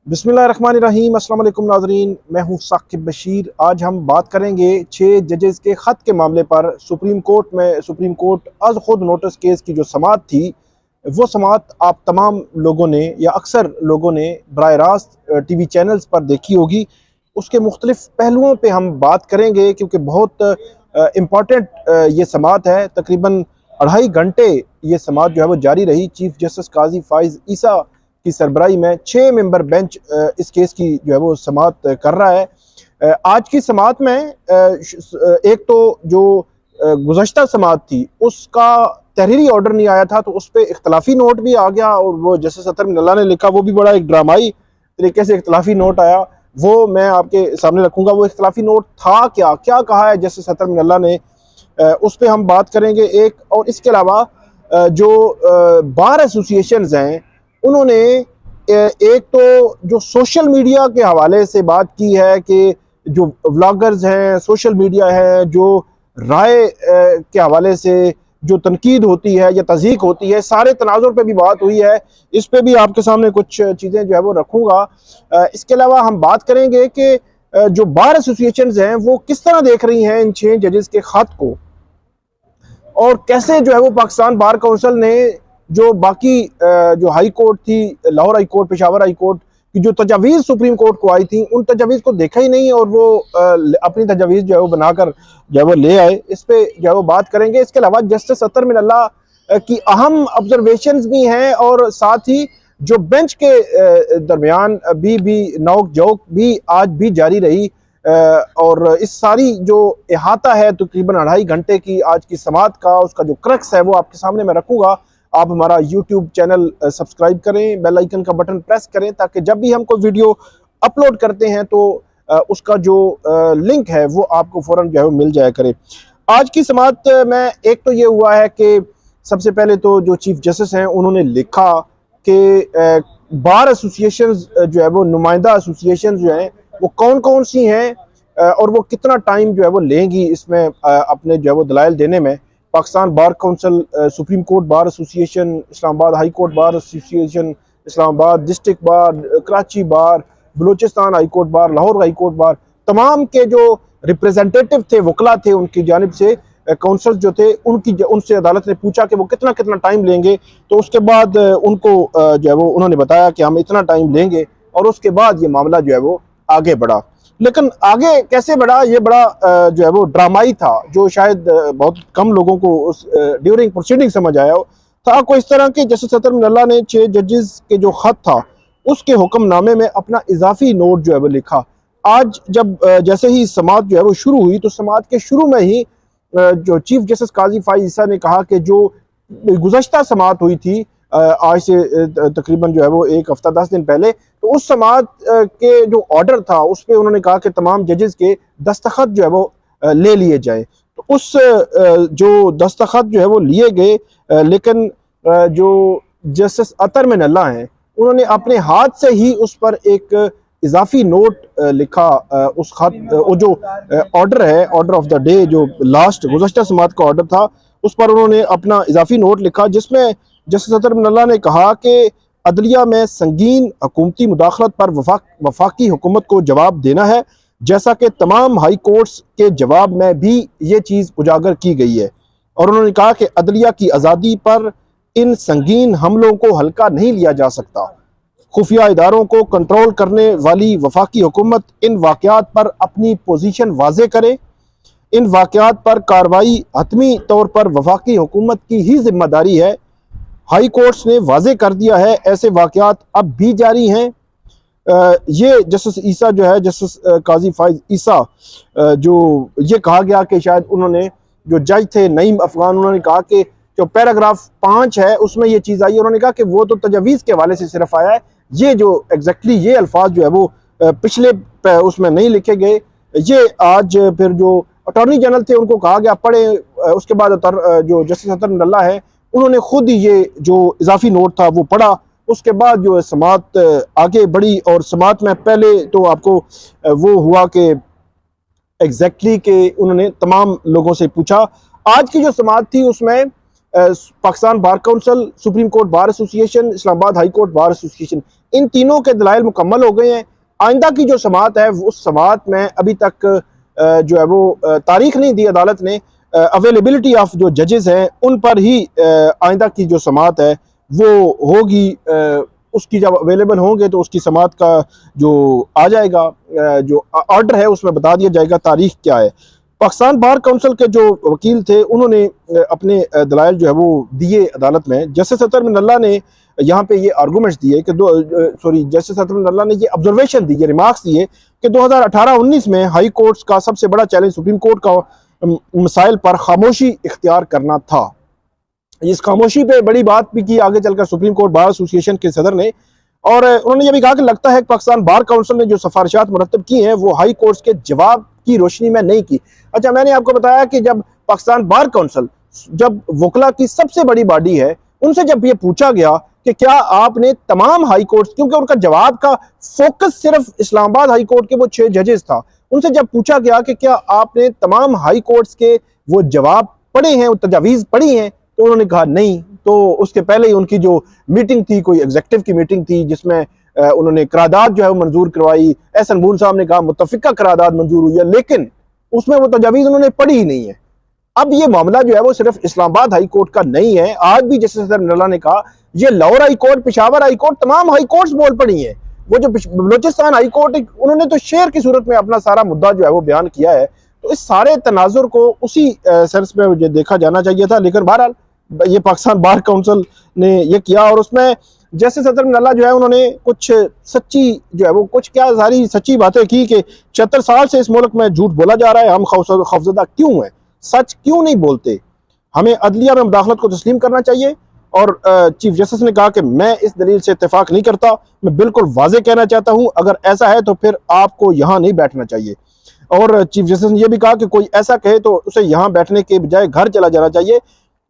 बिस्मिल्लाहिर्रहमानिर्रहीम। अस्सलाम वालेकुम नाज़रीन, मैं हूँ साकिब बशीर। आज हम बात करेंगे 6 जजेस के ख़त के मामले पर। सुप्रीम कोर्ट अज़ खुद नोटिस केस की जो समाअत थी, वो समाअत आप तमाम लोगों ने या अक्सर लोगों ने बराह रास्त टीवी चैनल्स पर देखी होगी। उसके मुख्तलिफ पहलुओं पे हम बात करेंगे क्योंकि बहुत इम्पॉर्टेंट ये समाअत है। तकरीबन 2.5 घंटे ये समाअत जो है वो जारी रही। चीफ जस्टिस काजी फाइज ईसा की सरबराही में 6 मेंबर बेंच इस केस की जो है वो समाअत कर रहा है। आज की समाअत में एक तो जो गुज़श्ता समाअत थी उसका तहरीरी ऑर्डर नहीं आया था, तो उस पर इख्तलाफी नोट भी आ गया और वो जस्टिस अतर मिनल्ला ने लिखा, वो भी बड़ा एक ड्रामाई तरीके से इख्तलाफी नोट आया। वो मैं आपके सामने रखूंगा। वो इख्तलाफी नोट था क्या क्या कहा है जस्टिस अतर मिनल्ला ने, उस पर हम बात करेंगे एक। और इसके अलावा जो बार एसोसिएशंस हैं उन्होंने एक तो जो सोशल मीडिया के हवाले से बात की है कि जो व्लॉगर्स हैं, सोशल मीडिया है, जो राय के हवाले से जो तनकीद होती है या तज़हीक होती है, सारे तनाज़ुर पे भी बात हुई है। इस पे भी आपके सामने कुछ चीज़ें जो है वो रखूँगा। इसके अलावा हम बात करेंगे कि जो बार एसोसिएशंस हैं वो किस तरह देख रही हैं इन 6 जजेस के ख़त को, और कैसे जो है वो पाकिस्तान बार काउंसिल ने जो बाकी जो हाई कोर्ट थी, Lahore high court, Peshawar high court की जो तजावीज़ सुप्रीम कोर्ट को आई थी, उन तजावीज़ को देखा ही नहीं और वो अपनी तजावीज़ जो है वो बनाकर जो है वो ले आए। इस पे जो है वो बात करेंगे। इसके अलावा जस्टिस अतर मिनल्ला की अहम ऑब्जर्वेशंस भी हैं और साथ ही जो बेंच के दरमियान भी नोक झोंक भी आज भी जारी रही। और इस सारी जो इहाता है तकरीबन 2.5 घंटे की आज की समाअत का, उसका जो क्रक्स है वो आपके सामने मैं रखूँगा। आप हमारा यूट्यूब चैनल सब्सक्राइब करें, बेल आइकन का बटन प्रेस करें ताकि जब भी हम कोई वीडियो अपलोड करते हैं तो उसका जो लिंक है वो आपको फ़ौरन जो है वो मिल जाया करे। आज की समाअत में एक तो ये हुआ है कि सबसे पहले तो जो चीफ जस्टिस हैं उन्होंने लिखा कि बार एसोसिएशंस जो है वो नुमाइंदा एसोसिएशन जो हैं वो कौन कौन सी हैं और वो कितना टाइम जो है वो लेंगी इसमें अपने जो है वो दलाइल देने में। Pakistan bar council, supreme court bar association, Islamabad high court bar association, Islamabad district bar, Karachi bar, Balochistan high court bar, Lahore high court bar, तमाम के जो रिप्रेजेंटेटिव थे, वकला थे, उनकी जानिब से काउंसिल जो थे उनसे अदालत ने पूछा कि वो कितना कितना टाइम लेंगे। तो उसके बाद उनको जो है वो उन्होंने बताया कि हम इतना टाइम लेंगे और उसके बाद ये मामला जो है वो आगे बढ़ा। लेकिन आगे कैसे बढ़ा, ये बड़ा जो है वो ड्रामाई था, जो शायद बहुत कम लोगों को उस ड्यूरिंग प्रोसीडिंग समझ आया हो। था कोई इस तरह के जस्टिस अतर मिनल्ला ने 6 जजेस के जो खत था उसके हुक्मनामे में अपना इजाफी नोट जो है वो लिखा। आज जब जैसे ही समाअत जो है वो शुरू हुई तो समाअत के शुरू में ही जो चीफ जस्टिस काजी फाइज ईसा ने कहा कि जो गुज़श्ता समाअत हुई थी आज से तकरीबन जो है वो 1 हफ्ता 10 दिन पहले, तो उस समाअत के जो ऑर्डर था उस पर उन्होंने कहा कि तमाम जजेस के दस्तखत जो है वो ले लिए जाए। तो उस जो दस्तखत जो है वो लिए गए, लेकिन जो जस्टिस अतर मिनल्ला हैं उन्होंने अपने हाथ से ही उस पर एक इजाफी नोट लिखा। उस खत वो जो ऑर्डर है, ऑर्डर ऑफ द डे, जो लास्ट गुज़श्ता समाअत का ऑर्डर था, उस पर उन्होंने अपना इजाफी नोट लिखा जिसमें जस्टिस अतर मिनल्ला ने कहा कि अदलिया में संगीन हुकूमती मुदाखलत पर वफाकी हुकूमत को जवाब देना है, जैसा कि तमाम हाई कोर्ट्स के जवाब में भी ये चीज़ उजागर की गई है। और उन्होंने कहा कि अदलिया की आज़ादी पर इन संगीन हमलों को हल्का नहीं लिया जा सकता। खुफिया इदारों को कंट्रोल करने वाली वफाकी हुकूमत इन वाक़यात पर अपनी पोजीशन वाज़े करे। इन वाक़यात पर कार्रवाई हतमी तौर पर वफाकी हुकूमत की ही जिम्मेदारी है। हाई कोर्ट्स ने वाजे कर दिया है, ऐसे वाक़यात अब भी जारी हैं। ये जस्टिस ईसा जो है, जस्टिस काजी फाइज ईसा, जो ये कहा गया कि शायद उन्होंने, जो जज थे नईम अफगान, उन्होंने कहा कि जो पैराग्राफ 5 है उसमें ये चीज़ आई, उन्होंने कहा कि वो तो तजावीज़ के हवाले से सिर्फ आया है, ये जो एग्जैक्टली ये अल्फाज जो है वो पिछले उसमें नहीं लिखे गए। ये आज फिर जो अटॉर्नी जनरल थे उनको कहा गया पढ़े। उसके बाद जो जस्टिस अतर मिनल्ला है उन्होंने खुद ही ये जो इजाफी नोट था वो पढ़ा। उसके बाद जो समाअत आगे बढ़ी और समाअत में पहले तो आपको वो हुआ कि एग्जैक्टली के उन्होंने तमाम लोगों से पूछा। आज की जो समाअत थी उसमें Pakistan bar council, supreme court bar association, Islamabad high court bar association, इन तीनों के दलाइल मुकम्मल हो गए हैं। आइंदा की जो समात है उस समात में अभी तक जो है वो तारीख नहीं दी अदालत ने। अवेलेबिलिटी ऑफ जो जजेस हैं उन पर ही आइंदा की जो समात है वो होगी। उसकी जब अवेलेबल होंगे तो उसकी समात का जो आ जाएगा, जो ऑर्डर है उसमें बता दिया जाएगा तारीख क्या है। पाकिस्तान बार काउंसिल के जो वकील थे उन्होंने अपने दलाइल जो है वो दिए अदालत में। जस्टिस अतर मिनल्ला ने यहाँ पे ये आर्गूमेंट्स दिए कि जस्टिस अतर मिनल्ला ने ये ऑब्जर्वेशन दी, ये रिमार्क्स दिए कि 2018-19 में हाई कोर्ट्स का सबसे बड़ा चैलेंज सुप्रीम कोर्ट का मसाइल पर खामोशी इख्तियार करना था। इस खामोशी पे बड़ी बात भी की आगे चलकर सुप्रीम कोर्ट बार एसोसिएशन के सदर ने, और उन्होंने ये भी कहा कि लगता है कि पाकिस्तान बार काउंसिल ने जो सिफारिशात मुरतब की हैं वो हाई कोर्ट्स के जवाब की रोशनी में नहीं की। अच्छा, मैंने आपको बताया कि जब पाकिस्तान बार काउंसिल, जब वकला की सबसे बड़ी बॉडी है, उनसे जब ये पूछा गया कि क्या आपने तमाम हाई कोर्ट्स, क्योंकि उनका जवाब का फोकस सिर्फ इस्लामाबाद हाई कोर्ट के वो 6 जजेस था, उनसे जब पूछा गया कि क्या आपने तमाम हाई कोर्ट्स के वो जवाब पढ़े हैं, वो तजावीज़ पढ़ी हैं, तो उन्होंने कहा नहीं। तो उसके पहले ही उनकी जो मीटिंग थी, कोई एग्जीक्यूटिव की मीटिंग थी जिसमें उन्होंने करारदाद जो है वो मंजूर करवाई। एहसन बून साहब ने कहा मुत्तफिका करारदाद मंजूर हुई है, लेकिन उसमें वो तजावीज़ उन्होंने पढ़ी ही नहीं है। अब ये मामला जो है वो सिर्फ इस्लामाबाद हाई कोर्ट का नहीं है। आज भी जस्टिस अतर मिनल्ला ने कहा ये Lahore high court, Peshawar high court, तमाम हाई कोर्ट्स बोल पड़ी हैं। वो जो बलोचिस्तान हाई कोर्ट, उन्होंने तो शेर की सूरत में अपना सारा मुद्दा जो है वो बयान किया है। तो इस सारे तनाजुर को उसी सेंस में देखा जाना चाहिए था, लेकिन बहरहाल ये पाकिस्तान बार काउंसिल ने ये किया। और उसमें जस्टिस अतर मिनल्ला जो है उन्होंने कुछ सच्ची जो है वो कुछ क्या सारी सच्ची बातें की कि 76 साल से इस मुल्क में झूठ बोला जा रहा है, हम खौफजदा क्यों हैं, सच क्यों नहीं बोलते, हमें अदलिया में मुदाखलत को तस्लीम करना चाहिए। और चीफ जस्टिस ने कहा कि मैं इस दलील से इत्तेफाक नहीं करता, मैं बिल्कुल वाजे कहना चाहता हूं, अगर ऐसा है तो फिर आपको यहाँ नहीं बैठना चाहिए। और चीफ जस्टिस ने यह भी कहा कि कोई ऐसा कहे तो उसे यहाँ बैठने के बजाय घर चला जाना चाहिए।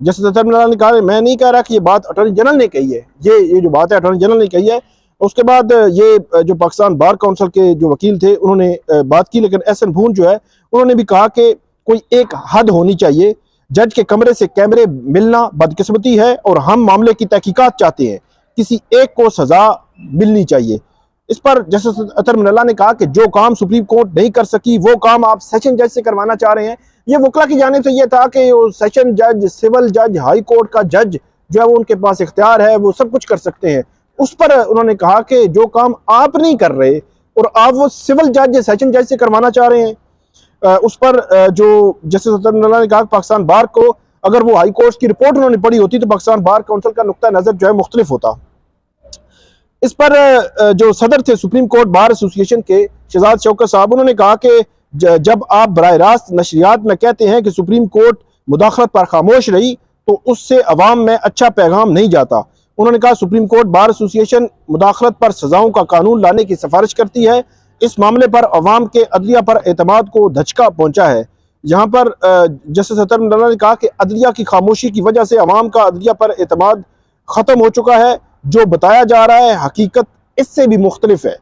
जस्टिस अतर मिनल्ला ने कहा मैं नहीं कह रहा कि ये बात अटॉर्नी जनरल ने कही है, ये जो बात है अटॉर्नी जनरल ने कही है। उसके बाद ये जो पाकिस्तान बार काउंसिल के जो वकील थे उन्होंने बात की, लेकिन एहसन बून जो है उन्होंने भी कहा कि कोई एक हद होनी चाहिए, जज के कमरे से कैमरे मिलना बदकिस्मती है और हम मामले की तहकीकात चाहते हैं, किसी एक को सजा मिलनी चाहिए। इस पर जस्टिस अतर मिनल्ला ने कहा कि जो काम सुप्रीम कोर्ट नहीं कर सकी वो काम आप सेशन जज से करवाना चाह रहे हैं। ये वकला की जानिब से ये था कि सेशन जज, सिविल जज, हाई कोर्ट का जज जो है वो उनके पास इख्तियार है, वो सब कुछ कर सकते हैं। उस पर उन्होंने कहा कि जो काम आप नहीं कर रहे और आप वो सिविल जज, सेशन जज से करवाना चाह रहे हैं। उस पर जो जस्टिस अतर मिनल्ला ने कहा पाकिस्तान बार को अगर वो हाई कोर्ट की रिपोर्ट उन्होंने पढ़ी होती तो पाकिस्तान बार काउंसिल का नुक्ता नजर जो है मुख्तलिफ होता। इस पर जो सदर थे सुप्रीम कोर्ट बार एसोसिएशन के शहजाद शौकत साहब, उन्होंने कहा कि जब आप बराह रास्त नशरियात में कहते हैं कि सुप्रीम कोर्ट मुदाखलत पर खामोश रही तो उससे अवाम में अच्छा पैगाम नहीं जाता। उन्होंने कहा सुप्रीम कोर्ट बार एसोसिएशन मुदाखलत पर सजाओं का कानून लाने की सिफारिश करती है, इस मामले पर अवाम के अदलिया पर एतमाद को धचका पहुंचा है। यहाँ पर जस्टिस अतर मिनल्ला ने कहा कि अदलिया की खामोशी की वजह से अवाम का अदलिया पर एतमाद ख़त्म हो चुका है, जो बताया जा रहा है हकीकत इससे भी मुख्तलिफ है।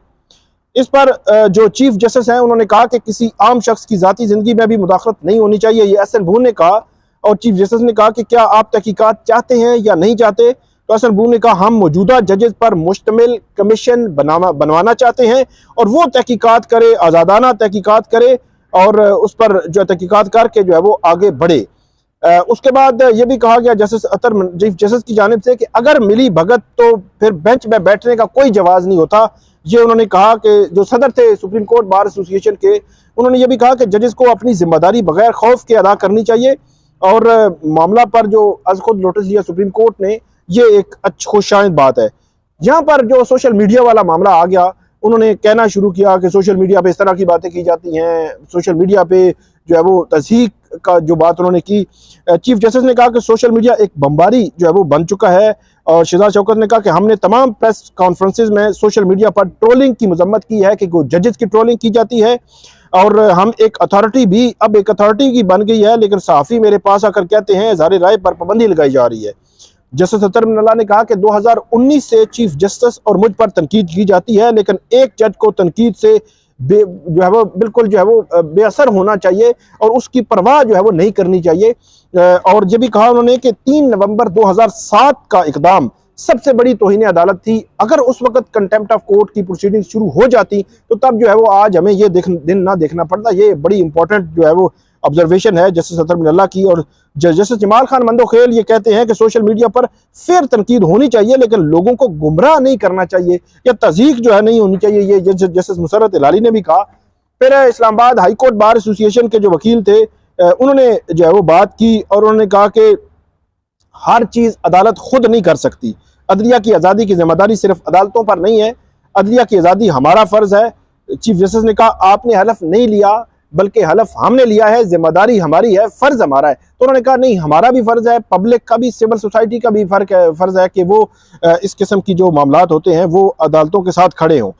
इस पर जो चीफ जस्टिस हैं उन्होंने कहा कि किसी आम शख्स की ज़ाती ज़िंदगी में भी मुदाखलत नहीं होनी चाहिए, ये एहसन बून ने कहा। और चीफ जस्टिस ने कहा कि क्या आप तहकीकात चाहते हैं या नहीं चाहते, तो एहसन बून ने कहा हम मौजूदा जजेस पर मुश्तमिल कमीशन बनवाना चाहते हैं और वो तहकीकात करे, आज़ादाना तहकीकात करे और उस पर जो तहकीकात करके जो है वो आगे बढ़े। उसके बाद ये भी कहा गया चीफ जस्टिस की जानिब से कि अगर मिली भगत तो फिर बेंच में बैठने का कोई जवाज़ नहीं होता। ये उन्होंने कहा कि जो सदर थे सुप्रीम कोर्ट बार एसोसिएशन के, उन्होंने ये भी कहा कि जजेस को अपनी जिम्मेदारी बगैर खौफ के अदा करनी चाहिए। और मामला पर जो आज खुद नोटिस लिया सुप्रीम कोर्ट ने, ये एक खुशाइंद बात है। यहाँ पर जो सोशल मीडिया वाला मामला आ गया, उन्होंने कहना शुरू किया कि सोशल मीडिया पे इस तरह की बातें की जाती हैं, सोशल मीडिया पे जो है वो तस्हीक का जो बात उन्होंने की। चीफ जस्टिस ने कहा कि सोशल मीडिया एक बमबारी जो है वो बन चुका है। और शहजाद शौकत ने कहा कि हमने तमाम प्रेस कॉन्फ्रेंसेज में सोशल मीडिया पर ट्रोलिंग की मजम्मत की है कि जजेस की ट्रोलिंग की जाती है और हम एक अथॉरिटी भी अब एक अथॉरिटी की बन गई है, लेकिन सहाफ़ी मेरे पास आकर कहते हैं इज़हार राय पर पाबंदी लगाई जा रही है। जस्टिस अतर मिनल्ला ने कहा कि 2019 से चीफ जस्टिस और मुझ पर तनकीद की जाती है, लेकिन एक जज को तनकीद से जो है वो बिल्कुल जो है वो बेअसर होना चाहिए और उसकी परवाह जो है वो नहीं करनी चाहिए। और ये भी कहा उन्होंने कि 3 नवंबर 2007 का इकदाम सबसे बड़ी तौहीन अदालत थी। अगर उस वक्त कंटेम्प्ट ऑफ कोर्ट की प्रोसीडिंग शुरू हो जाती तो तब जो है वो आज हमें ये दिन ना देखना पड़ता। ये बड़ी इंपॉर्टेंट जो है वो ऑब्जर्वेशन है जस्टिस अतर मिनल्ला की। और जस्टिस जमाल खान मंदोखेल ये कहते हैं कि सोशल मीडिया पर फेयर तनकीद होनी चाहिए लेकिन लोगों को गुमराह नहीं करना चाहिए या तज़ीक जो है नहीं होनी चाहिए। ये जस्टिस मुसर्रत इलाली ने भी कहा। फिर Islamabad high court bar association के जो वकील थे उन्होंने जो है वो बात की और उन्होंने कहा कि हर चीज अदालत खुद नहीं कर सकती। अदलिया की आज़ादी की जिम्मेदारी सिर्फ अदालतों पर नहीं है, अदलिया की आज़ादी हमारा फ़र्ज़ है। चीफ जस्टिस ने कहा आपने हलफ नहीं लिया बल्कि हलफ हमने लिया है, जिम्मेदारी हमारी है, फ़र्ज़ हमारा है। तो उन्होंने कहा नहीं, हमारा भी फ़र्ज़ है, पब्लिक का भी, सिविल सोसाइटी का भी फ़र्ज़ है कि वो इस किस्म की जो मामलात होते हैं वो अदालतों के साथ खड़े हों।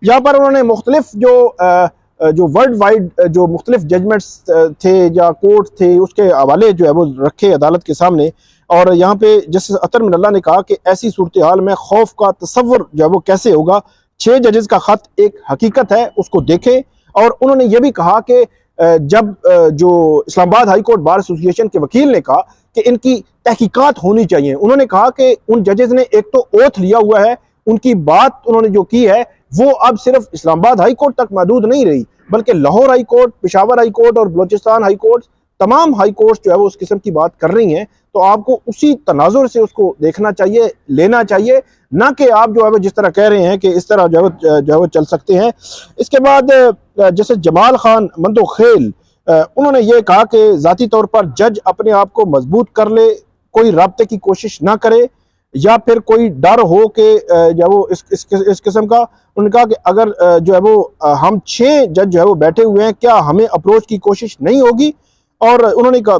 यहाँ पर उन्होंने मुख्तलिफ जो वर्ल्ड वाइड जो मुख्तलिफ जजमेंट्स थे या कोर्ट थे उसके हवाले जो है वो रखे अदालत के सामने। और यहाँ पे जस्टिस अतर मिनल्ला ने कहा कि ऐसी सूरत हाल में खौफ का तस्वर जो है वो कैसे होगा। 6 जजेस का खत एक हकीकत है, उसको देखें। और उन्होंने ये भी कहा कि जब जो Islamabad high court bar association के वकील ने कहा कि इनकी तहकीकात होनी चाहिए, उन्होंने कहा कि उन जजेस ने एक तो ओथ लिया हुआ है, उनकी बात उन्होंने जो की है वो अब सिर्फ इस्लामाबाद हाई कोर्ट तक महदूद नहीं रही बल्कि Lahore high court, Peshawar high court और बलोचिस्तान हाई कोर्ट, तमाम हाई कोर्ट जो है वो उस किस्म की बात कर रही हैं। तो आपको उसी तनाजुर से उसको देखना चाहिए, लेना चाहिए, ना कि आप जो है वो जिस तरह कह रहे हैं कि इस तरह जो है वो चल सकते हैं। इसके बाद जैसे जमाल खान मंदोखेल उन्होंने ये कहा कि ज़ाती तौर पर जज अपने आप को मजबूत कर ले, कोई राब्ते की कोशिश ना करे या फिर कोई डर हो कि जो वो इस किस्म का। उन्होंने कहा कि अगर जो है वो हम 6 जज जो है वो बैठे हुए हैं, क्या हमें अप्रोच की कोशिश नहीं होगी। और उन्होंने कहा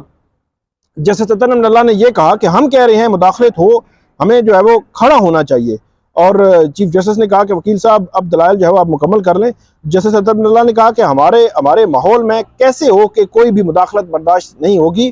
जस्टिस अतर मिनल्ला ने यह कहा कि हम कह रहे हैं मुदाखलत हो, हमें जो है वो खड़ा होना चाहिए। और चीफ जस्टिस ने कहा कि वकील साहब अब दलाइल जो है वो आप मुकम्मल कर लें। जस्टिस अतर मिनल्ला ने कहा कि हमारे माहौल में कैसे हो कि कोई भी मुदाखलत बर्दाश्त नहीं होगी।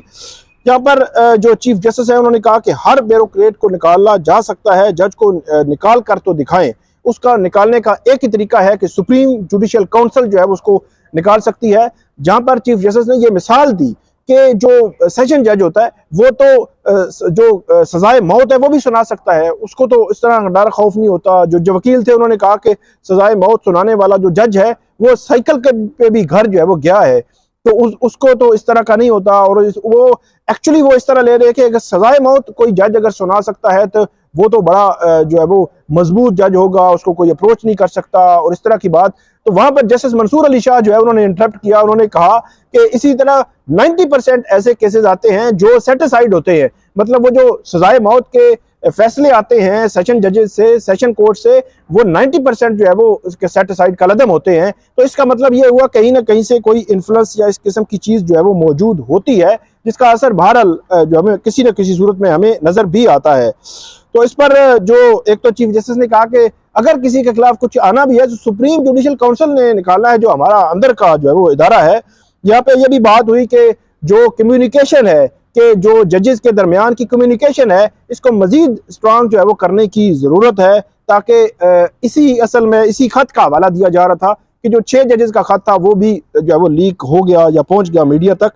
यहाँ पर जो चीफ जस्टिस है उन्होंने कहा कि हर ब्यूरोक्रेट को निकाला जा सकता है, जज को निकाल कर तो दिखाएं। उसका निकालने का एक ही तरीका है कि सुप्रीम जुडिशियल काउंसिल जो है उसको निकाल सकती है। जहाँ पर चीफ जस्टिस ने यह मिसाल दी कि जो सेशन जज होता है वो तो जो सजाए मौत है वो भी सुना सकता है, उसको तो इस तरह डर खौफ नहीं होता। जो वकील थे उन्होंने कहा कि सजाए मौत सुनाने वाला जो जज है वो साइकिल के पे भी घर जो है वो गया है, तो उसको तो इस तरह का नहीं होता। और वो एक्चुअली वो इस तरह ले रहे हैं कि अगर सजाए मौत कोई जज अगर सुना सकता है तो वो तो बड़ा जो है वो मजबूत जज होगा, उसको कोई अप्रोच नहीं कर सकता और इस तरह की बात। तो वहां पर जस्टिस मंसूर अली शाह जो है उन्होंने इंटरप्ट किया, उन्होंने कहा कि इसी तरह 90% ऐसे केसेस आते हैं जो सेटिसाइड होते हैं, मतलब वो जो सजाए मौत के फैसले आते हैं सेशन जजेस से, सेशन कोर्ट से, वो 90% जो है वो उसके सेटिसाइड कलदम होते हैं। तो इसका मतलब ये हुआ कहीं ना कहीं से कोई इन्फ्लुएंस या इस किस्म की चीज जो है वो मौजूद होती है जिसका असर बहरहाल जो हमें किसी न किसी सूरत में हमें नजर भी आता है। तो इस पर जो एक तो चीफ जस्टिस ने कहा कि अगर किसी के खिलाफ कुछ आना भी है तो सुप्रीम जुडिशियल काउंसिल ने निकालना है, जो हमारा अंदर का जो है वो इदारा है। यहाँ पे ये भी बात हुई कि जो कम्युनिकेशन है कि जो जजेस के दरमियान की कम्युनिकेशन है इसको मजीद स्ट्रांग जो है वो करने की ज़रूरत है, ताकि इसी असल में इसी खत का हवाला दिया जा रहा था कि जो 6 जजेस का खत था वो भी जो है वो लीक हो गया या पहुंच गया मीडिया तक।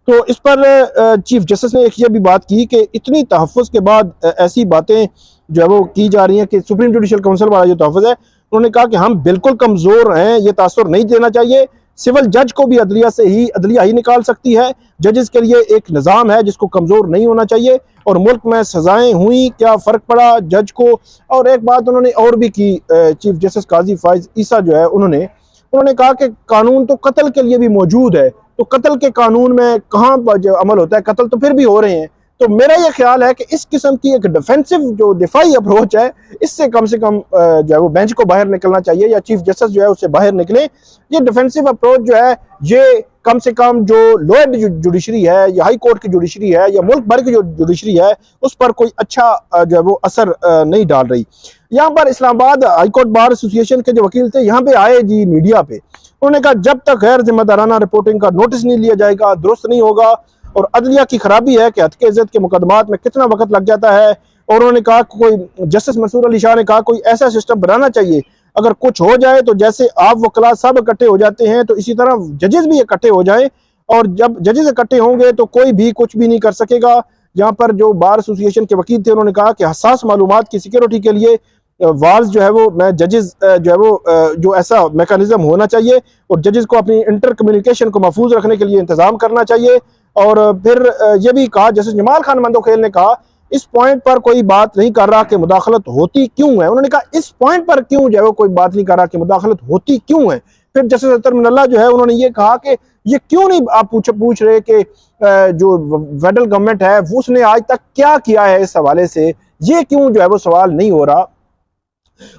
तो इस पर चीफ जस्टिस ने एक ये भी बात की कि इतनी तहफ़्फ़ुज़ के बाद ऐसी बातें जो है वो की जा रही हैं कि सुप्रीम जुडिशियल काउंसिल वाला जो तहफ़्फ़ुज़ है, उन्होंने कहा कि हम बिल्कुल कमज़ोर हैं, ये तासुर नहीं देना चाहिए। सिविल जज को भी अदलिया ही निकाल सकती है। जजेस के लिए एक निज़ाम है जिसको कमज़ोर नहीं होना चाहिए। और मुल्क में सजाएं हुई, क्या फ़र्क पड़ा जज को। और एक बात उन्होंने और भी की, चीफ जस्टिस काजी फाइज ईसा जो है उन्होंने कहा कि कानून तो कत्ल के लिए भी मौजूद है, तो कत्ल के कानून में कहाँ अमल होता है, कत्ल तो फिर भी हो रहे हैं। तो मेरा ये ख्याल है कि इस किस्म की एक डिफेंसिव जो दिफाई अप्रोच है इससे कम से कम जो है वो बेंच को बाहर निकलना चाहिए या चीफ जस्टिस जो है उससे बाहर निकले। ये डिफेंसिव अप्रोच जो है ये कम से कम जो लोअर जुडिशरी है या हाई कोर्ट की जुडिशरी है या मुल्क भर की जो जुडिशरी है उस पर कोई अच्छा जो है वो असर नहीं डाल रही। यहाँ पर Islamabad high court bar association के जो वकील थे यहाँ पे आए जी मीडिया पे, उन्होंने कहा जब तक गैर जिम्मेदाराना रिपोर्टिंग का नोटिस नहीं लिया जाएगा दुरुस्त नहीं होगा। और अदलिया की खराबी है कि हत्के इज्जत के मुकदमात में कितना वक्त लग जाता है। और उन्होंने कहा कोई जस्टिस मंसूर अली शाह ने कहा कोई ऐसा सिस्टम बनाना चाहिए अगर कुछ हो जाए तो जैसे आप वकला सब इकट्ठे हो जाते हैं, तो इसी तरह जजेस भी इकट्ठे हो जाएं, और जब जजेस इकट्ठे होंगे तो कोई भी कुछ भी नहीं कर सकेगा। यहाँ पर जो बार एसोसिएशन के वकील थे उन्होंने कहा कि हसास मालूमात की सिक्योरिटी के लिए वाल्स जो है वो मैं जजेस जो है वो जो ऐसा मैकेनिज्म होना चाहिए, और जजेस को अपनी इंटर कम्युनिकेशन को महफूज रखने के लिए इंतजाम करना चाहिए। और फिर यह भी कहा, जस्टिस जमाल खान मंदोखेल ने कहा इस पॉइंट पर कोई बात नहीं कर रहा कि मुदाखलत होती क्यों है। उन्होंने कहा इस पॉइंट पर क्यों जो है वो कोई बात नहीं कर रहा कि मुदाखलत होती क्यों है। फिर जस्टिस अतर मिनल्ला जो है उन्होंने ये कहा कि ये क्यों नहीं आप पूछ रहे कि जो फेडरल गवर्नमेंट है वो उसने आज तक क्या किया है इस हवाले से, ये क्यों जो है वो सवाल नहीं हो रहा।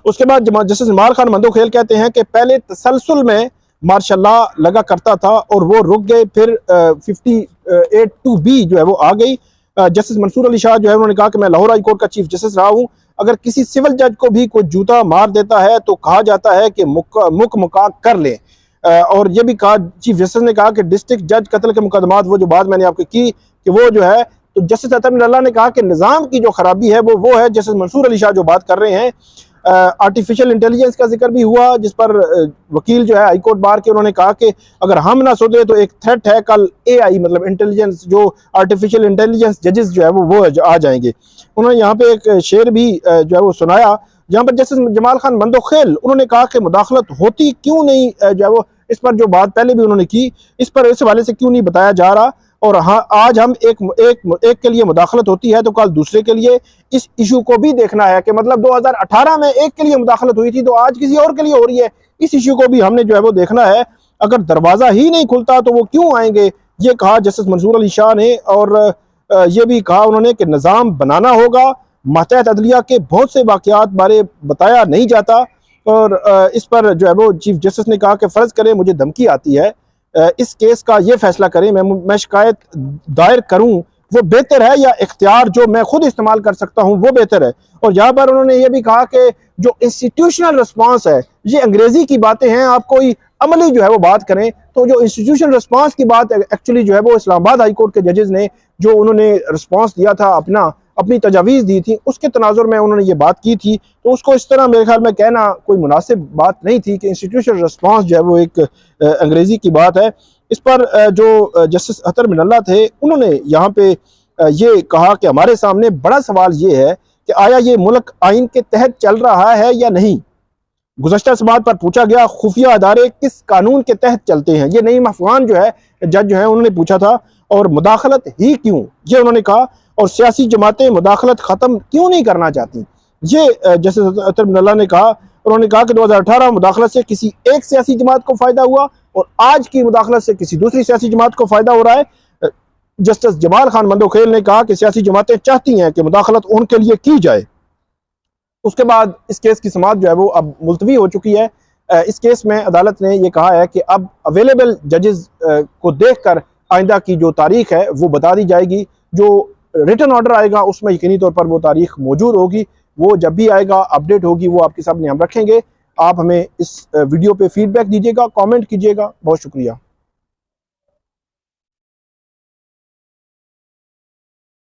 उसके बाद जस्टिस जमाल खान मंदोखेल कहते हैं कि पहले तसलसल में मार्शल लगा करता था और वो रुक गए, फिर 58(2)B जो है वो आ गई। जस्टिस मंसूर अली शाह जो है उन्होंने कहा कि मैं लाहौर हाई कोर्ट का चीफ जस्टिस रहा हूं, अगर किसी सिविल जज को भी कोई जूता मार देता है तो कहा जाता है कि मुका कर ले। और ये भी कहा, चीफ जस्टिस ने कहा कि डिस्ट्रिक्ट जज कत्ल के मुकदमात, वो जो बात मैंने आपको की कि वो जो है, तो जस्टिस अतर मिनल्ला ने कहा कि निज़ाम की जो खराबी है वो है। जस्टिस मंसूर अली शाह जो बात कर रहे हैं, आर्टिफिशियल इंटेलिजेंस का जिक्र भी हुआ, जिस पर वकील जो है हाई कोर्ट बार के उन्होंने कहा कि अगर हम ना सुधरे तो एक थ्रेट है, कल AI मतलब इंटेलिजेंस जो आर्टिफिशियल इंटेलिजेंस जजेस जो है वो आ जाएंगे। उन्होंने यहाँ पे एक शेर भी जो है वो सुनाया, जहाँ पर जस्टिस जमाल खान मंदोखेल उन्होंने कहा कि मुदाखलत होती क्यों नहीं जो है वो, इस पर जो बात पहले भी उन्होंने की, इस पर इस हवाले से क्यों नहीं बताया जा रहा। और हाँ, आज हम एक के लिए मुदाखलत होती है तो कल दूसरे के लिए, इस इशू को भी देखना है कि मतलब 2018 में एक के लिए मुदाखलत हुई थी तो आज किसी और के लिए हो रही है। इस इशू को भी हमने जो है वो देखना है। अगर दरवाजा ही नहीं खुलता तो वो क्यों आएंगे, ये कहा जस्टिस मंसूर अली शाह ने। और ये भी कहा उन्होंने कि निज़ाम बनाना होगा, मातहत अदलिया के बहुत से वाक़यात बारे बताया नहीं जाता। और इस पर जो है वो चीफ जस्टिस ने कहा कि फ़र्ज़ करें मुझे धमकी आती है, इस केस का ये फैसला करें, मैं शिकायत दायर करूं वो बेहतर है या इख्तियार जो मैं खुद इस्तेमाल कर सकता हूं वो बेहतर है। और यहाँ पर उन्होंने ये भी कहा कि जो इंस्टीट्यूशनल रिस्पांस है, ये अंग्रेजी की बातें हैं, आप कोई अमली जो है वो बात करें। तो जो इंस्टीट्यूशनल रिस्पांस की बात एक्चुअली जो है वो इस्लामाबाद हाई कोर्ट के जजेस ने जो उन्होंने रिस्पांस दिया था, अपनी तजावीज़ दी थी, उसके तनाजुर में उन्होंने ये बात की थी। तो उसको इस तरह मेरे ख्याल में कहना कोई मुनासिब बात नहीं थी कि इंस्टीट्यूशनल रिस्पांस जो है वो एक अंग्रेज़ी की बात है। इस पर जो जस्टिस अतर मिनल्ला थे उन्होंने यहाँ पे ये कहा कि हमारे सामने बड़ा सवाल ये है कि आया ये मुल्क आइन के तहत चल रहा है या नहीं। गुज़श्ता समात पर पूछा गया खुफिया अदारे किस कानून के तहत चलते हैं, ये नईम अफगान जो है जज जो है उन्होंने पूछा था, और मुदाखलत ही क्यों, ये उन्होंने कहा। और सियासी जमातें मुदाखलत ख़त्म क्यों नहीं करना चाहती, ये जस्टिस अतर मिनल्ला ने कहा। उन्होंने कहा कि 2018 मुदाखलत से किसी एक सियासी जमात को फ़ायदा हुआ और आज की मुदाखलत से किसी दूसरी सियासी जमात को फ़ायदा हो रहा है। जस्टिस जमाल खान मंदोखेल ने कहा कि सियासी जमातें चाहती हैं कि मुदाखलत उनके लिए की जाए। उसके बाद इस केस की समाअत जो है वो अब मुलतवी हो चुकी है। इस केस में अदालत ने यह कहा है कि अब अवेलेबल जजेस को देखकर आइंदा की जो तारीख है वो बता दी जाएगी। जो रिटन ऑर्डर आएगा उसमें यकीनी तौर पर वो तारीख मौजूद होगी, वो जब भी आएगा अपडेट होगी, वो आपके सामने हम रखेंगे। आप हमें इस वीडियो पे फीडबैक दीजिएगा, कमेंट कीजिएगा। बहुत शुक्रिया।